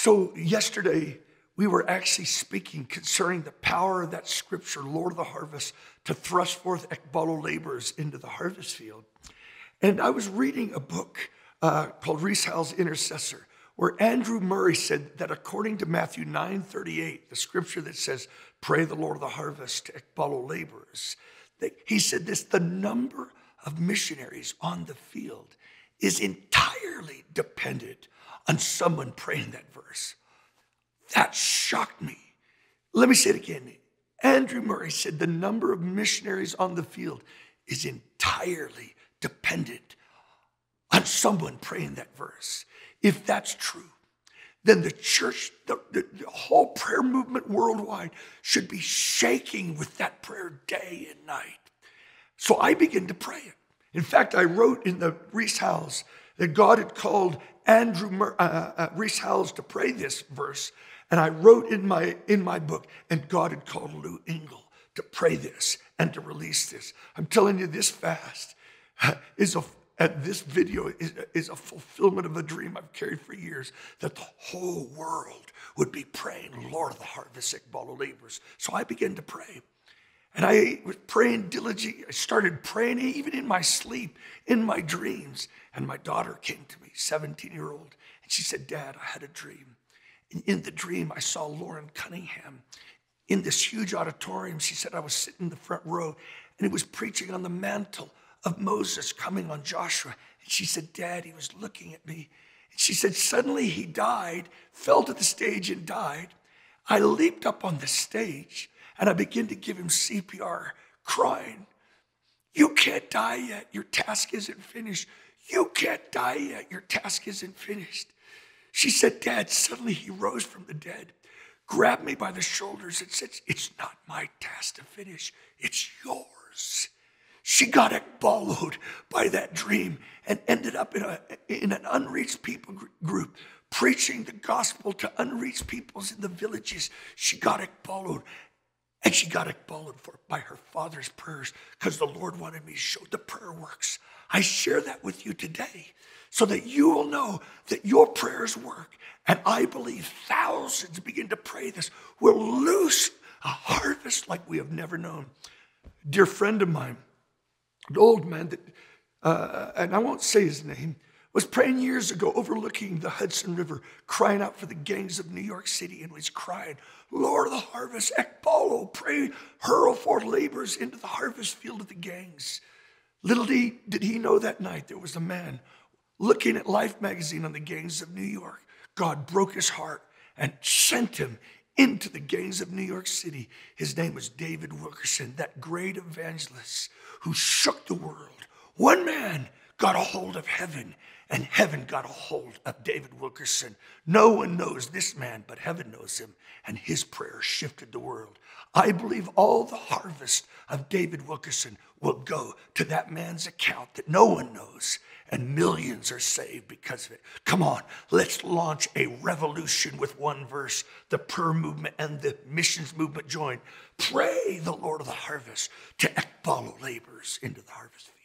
So yesterday, we were actually speaking concerning the power of that scripture, Lord of the harvest, to thrust forth Ekballo laborers into the harvest field. And I was reading a book called Rees Howell's Intercessor, where Andrew Murray said that according to Matthew 9:38, the scripture that says, pray the Lord of the harvest to Ekballo laborers, he said this: the number of missionaries on the field is entirely dependent on someone praying that verse. That shocked me. Let me say it again. Andrew Murray said the number of missionaries on the field is entirely dependent on someone praying that verse. If that's true, then the church, the whole prayer movement worldwide should be shaking with that prayer day and night. So I began to pray it. In fact, I wrote in the Rees Howells that God had called Rees Howells to pray this verse. And I wrote in my book, and God had called Lou Engle to pray this and to release this. I'm telling you, this fast this video is a fulfillment of a dream I've carried for years, that the whole world would be praying, Lord of the harvest, Ekballo laborers. So I began to pray. And I was praying diligently. I started praying even in my sleep, in my dreams. And my daughter came to me, 17-year-old, and she said, Dad, I had a dream. And in the dream, I saw Lauren Cunningham in this huge auditorium. She said I was sitting in the front row, and he was preaching on the mantle of Moses coming on Joshua. And she said, Dad, he was looking at me. And she said, suddenly he died, fell to the stage and died. I leaped up on the stage, and I began to give him CPR, crying, you can't die yet. Your task isn't finished. You can't die yet. Your task isn't finished. She said, Dad, suddenly he rose from the dead, grabbed me by the shoulders and said, it's not my task to finish. It's yours. She got ekballoed by that dream and ended up in an unreached people group, preaching the gospel to unreached peoples in the villages. She got ekballoed. And she got ekballoed by her father's prayers, because the Lord wanted me to show the prayer works. I share that with you today so that you will know that your prayers work. And I believe thousands begin to pray this. We'll loose a harvest like we have never known. A dear friend of mine, an old man that, and I won't say his name, was praying years ago overlooking the Hudson River, crying out for the gangs of New York City, and was crying, Lord of the harvest, Ekballo, pray, hurl forth laborers into the harvest field of the gangs. Little did he know that night there was a man looking at Life magazine on the gangs of New York. God broke his heart and sent him into the gangs of New York City. His name was David Wilkerson, that great evangelist who shook the world. One man got a hold of heaven, and heaven got a hold of David Wilkerson. No one knows this man, but heaven knows him, and his prayer shifted the world. I believe all the harvest of David Wilkerson will go to that man's account that no one knows, and millions are saved because of it. Come on, let's launch a revolution with one verse. The prayer movement and the missions movement join. Pray the Lord of the harvest to Ekballo laborers into the harvest field.